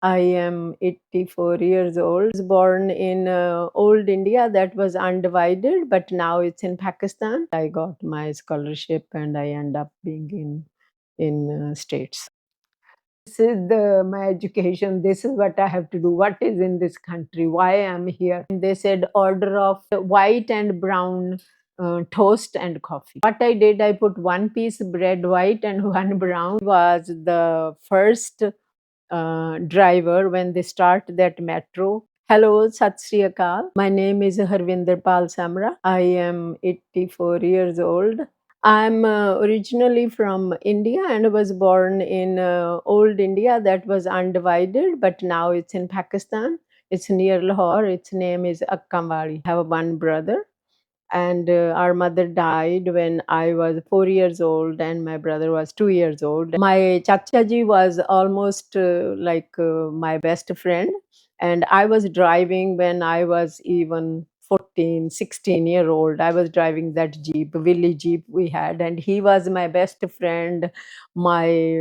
I am 84 years old. Was born in old India that was undivided, but now it's in Pakistan. I got my scholarship and I end up being in States. This is my education. This is what I have to do. What is in this country? Why I'm here? And they said order of white and brown toast and coffee. What I did, I put one piece bread white and one brown. Was the first driver when they start that metro. Hello, Sat Sri Akal. My name is Harvinder Pal Samra. I am 84 years old. I'm originally from India and was born in old India that was undivided, but now it's in Pakistan. It's near Lahore. Its name is Akkamwali. I have one brother, and our mother died when I was 4 years old and my brother was 2 years old. My chachaji was almost my best friend, and I was driving when I was even 14, 16-year old. I was driving that jeep, Willy jeep we had, and he was my best friend. My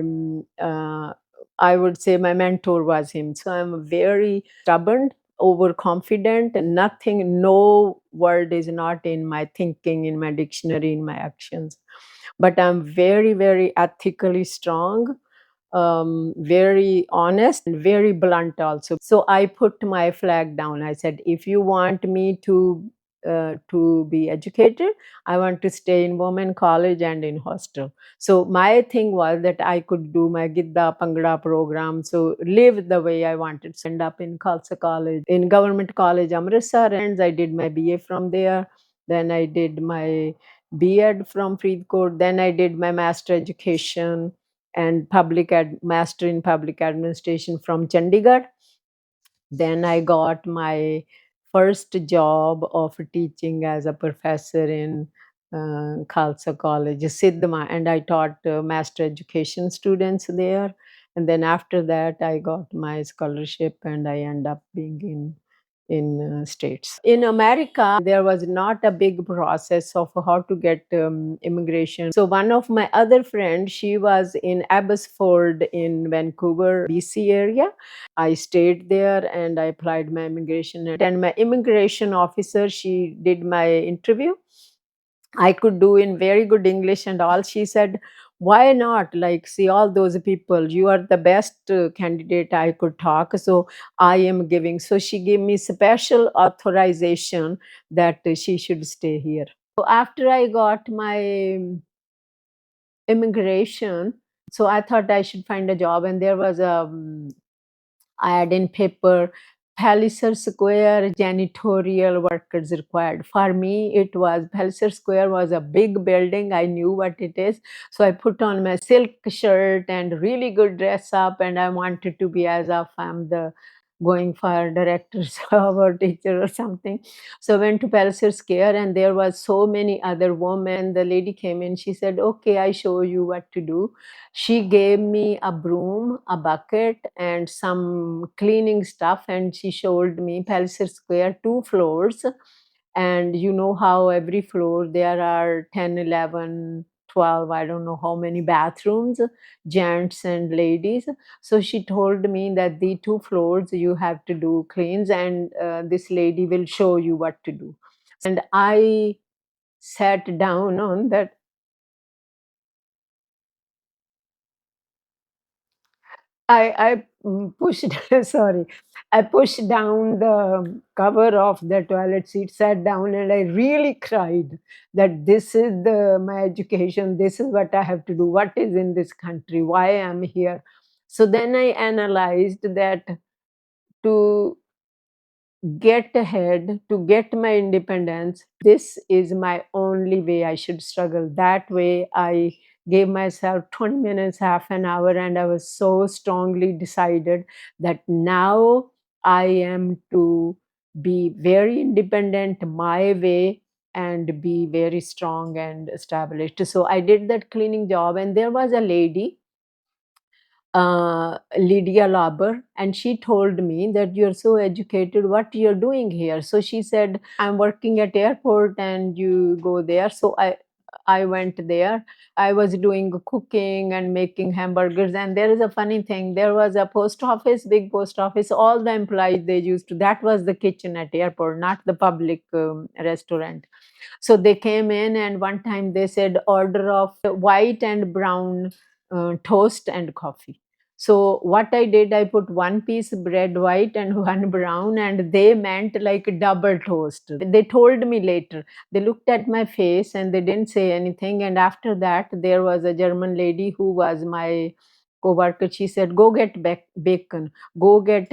I would say my mentor was him. So I'm very stubborn, overconfident. Nothing, no word is not in my thinking, in my dictionary, in my actions. But I'm very, very ethically strong, very honest, and very blunt also. So I put my flag down. I said, if you want me to be educated, I want to stay in women college and in hostel. So my thing was that I could do my Gidda Pangra program, so live the way I wanted. So end up in Khalsa College, in Government College, Amritsar, and I did my BA from there. Then I did my B.Ed from Faridkot. Then I did my master education and master in public administration from Chandigarh. Then I got my first job of teaching as a professor in Khalsa College, Siddhma, and I taught master education students there. And then after that, I got my scholarship, and I end up being in States. In America, there was not a big process of how to get immigration. So one of my other friends, she was in Abbotsford in Vancouver, BC area. I stayed there and I applied my immigration. And my immigration officer, she did my interview. I could do in very good English and all. She said, why not? Like, see, all those people, you are the best candidate I could talk. So I am giving. So she gave me special authorization that she should stay here. So after I got my immigration, so I thought I should find a job. And there was a ad in paper, Palliser Square janitorial workers required. For me, it was Palliser Square was a big building. I knew what it is. So I put on my silk shirt and really good dress up, and I wanted to be as if I'm the going for director's job or teacher or something. So I went to Palliser Square, and there was so many other women. The lady came in, she said, okay, I show you what to do. She gave me a broom, a bucket, and some cleaning stuff, and she showed me Palliser Square, 2 floors. And you know how every floor there are 10, 11, 12, I don't know how many bathrooms, gents and ladies. So she told me that the 2 floors you have to do cleans, and this lady will show you what to do. And I sat down on that. I pushed sorry, I pushed down the cover of the toilet seat, sat down, and I really cried that this is my education. This is what I have to do. What is in this country? Why I'm here? So then I analyzed that to get ahead, to get my independence, this is my only way. I should struggle. That way, I gave myself 20 minutes, half an hour, and I was so strongly decided that now I am to be very independent my way and be very strong and established. So I did that cleaning job, and there was a lady, Lydia Lauber, and she told me that you're so educated, what you're doing here. So she said, I'm working at airport and you go there. So I went there. I was doing cooking and making hamburgers. And there is a funny thing. There was a post office, big post office. All the employees they used to. That was the kitchen at airport, not the public restaurant. So they came in, and one time they said, order of white and brown toast and coffee. So what I did, I put one piece bread white and one brown, and they meant like double toast. They told me later. They looked at my face and they didn't say anything. And after that, there was a German lady who was my co-worker. She said, go get bacon, go get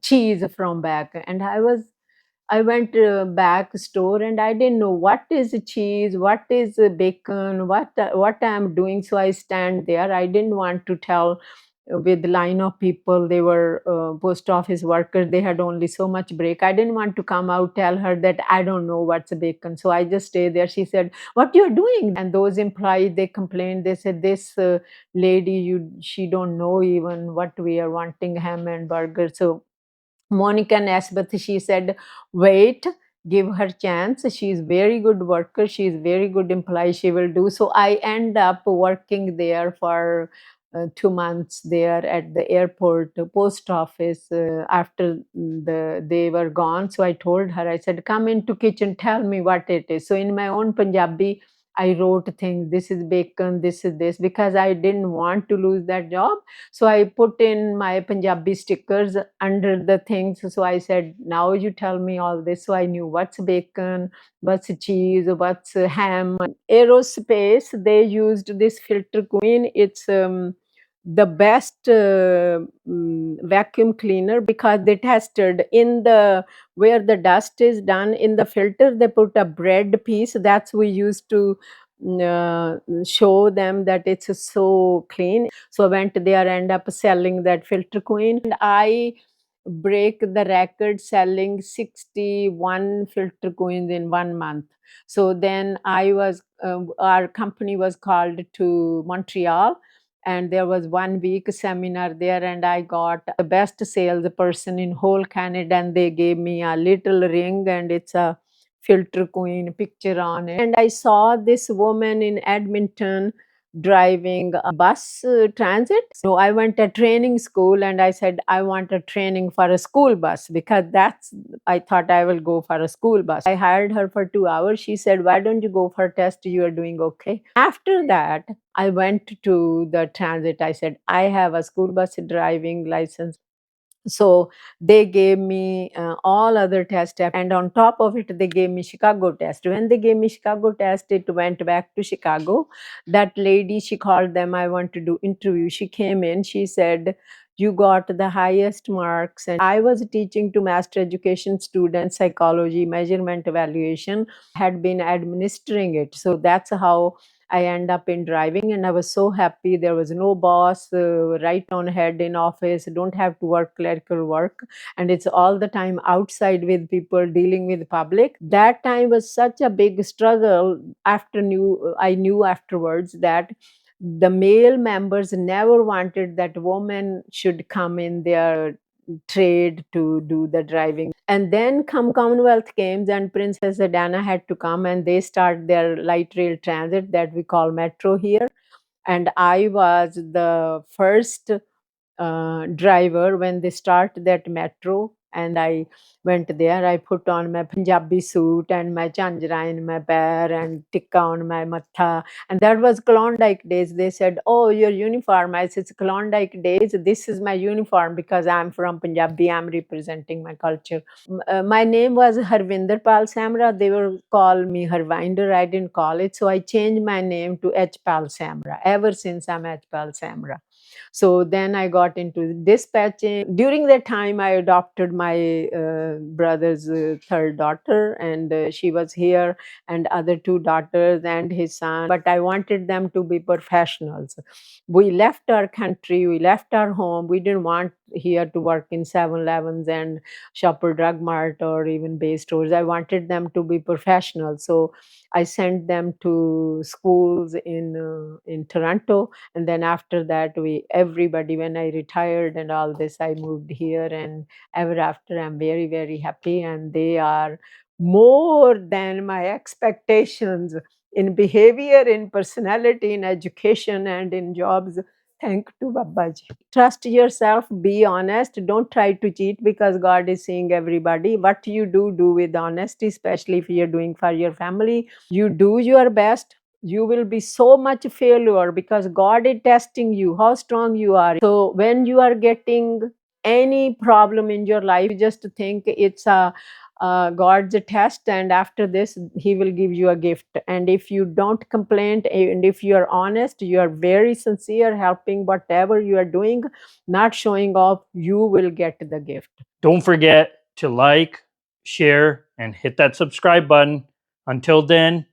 cheese from back. And I went back store, and I didn't know what is cheese, what is bacon, what I'm doing. So I stand there. I didn't want to tell with line of people. They were post office workers. They had only so much break. I didn't want to come out tell her that I don't know what's bacon. So I just stay there. She said, "What you're doing?" And those employees they complained. They said, "This lady, she don't know even what we are wanting, ham and burger." So Monica Nesbitt, she said, wait, give her chance. She's very good worker. She's very good employee. She will do. So I end up working there for 2 months there at the airport post office after they were gone. So I told her, I said, come into kitchen, tell me what it is. So in my own Punjabi, I wrote things, this is bacon, this is this, because I didn't want to lose that job. So I put in my Punjabi stickers under the things. So I said, now you tell me all this. So I knew what's bacon, what's cheese, what's ham. Aerospace, they used this filter queen. It's the best vacuum cleaner, because they tested in the where the dust is done in the filter, they put a bread piece. That's we used to show them that it's so clean. So I went there, end up selling that filter queen, and I break the record selling 61 filter coins in 1 month. So then our company was called to Montreal, and there was 1 week seminar there, and I got the best salesperson in whole Canada, and they gave me a little ring, and it's a filter queen picture on it. And I saw this woman in Edmonton driving a bus transit. So I went to training school, and I said, I want a training for a school bus, because I thought I will go for a school bus. I hired her for 2 hours. She said, why don't you go for a test? You are doing okay. After that, I went to the transit. I said, I have a school bus driving license. So they gave me all other tests, and on top of it they gave me Chicago test. When they gave me Chicago test, it went back to Chicago. That lady, she called them, I want to do interview. She came in, she said, you got the highest marks. And I was teaching to master education students psychology, measurement, evaluation, had been administering it. So that's how I end up in driving, and I was so happy. There was no boss, right on head in office, don't have to work clerical work, and it's all the time outside with people, dealing with public. That time was such a big struggle. I knew afterwards that the male members never wanted that woman should come in their trade to do the driving. And then come Commonwealth Games, and Princess Diana had to come, and they start their light rail transit that we call metro here. And I was the first driver when they start that metro. And I went there. I put on my Punjabi suit and my chanjra in my pair and tikka on my matha. And that was Klondike days. They said, "Oh, your uniform." I said, "It's Klondike days. This is my uniform because I'm from Punjabi. I'm representing my culture." My name was Harvinder Pal Samra. They will call me Harvinder. I didn't call it. So I changed my name to H. Pal Samra. Ever since I'm H. Pal Samra. So then I got into dispatching. During that time, I adopted my brother's third daughter, and she was here, and other two daughters and his son. But I wanted them to be professionals. We left our country, we left our home. We didn't want here to work in 7-Elevens and Shopper Drug Mart or even Bay stores. I wanted them to be professionals. So I sent them to schools in Toronto, and then after that, we everybody, when I retired and all this, I moved here, and ever after, I'm very very happy, and they are more than my expectations. in behavior, in personality, in education, and in jobs. Thank to Babaji. Trust yourself, be honest. Don't try to cheat because God is seeing everybody. What you do, do with honesty, especially if you're doing for your family. You do your best. You will be so much failure because God is testing you, how strong you are. So when you are getting any problem in your life, you just think it's a God's test, and after this, He will give you a gift. And if you don't complain, and if you are honest, you are very sincere, helping whatever you are doing, not showing off, you will get the gift. Don't forget to like, share, and hit that subscribe button. Until then,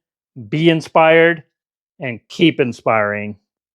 be inspired and keep inspiring.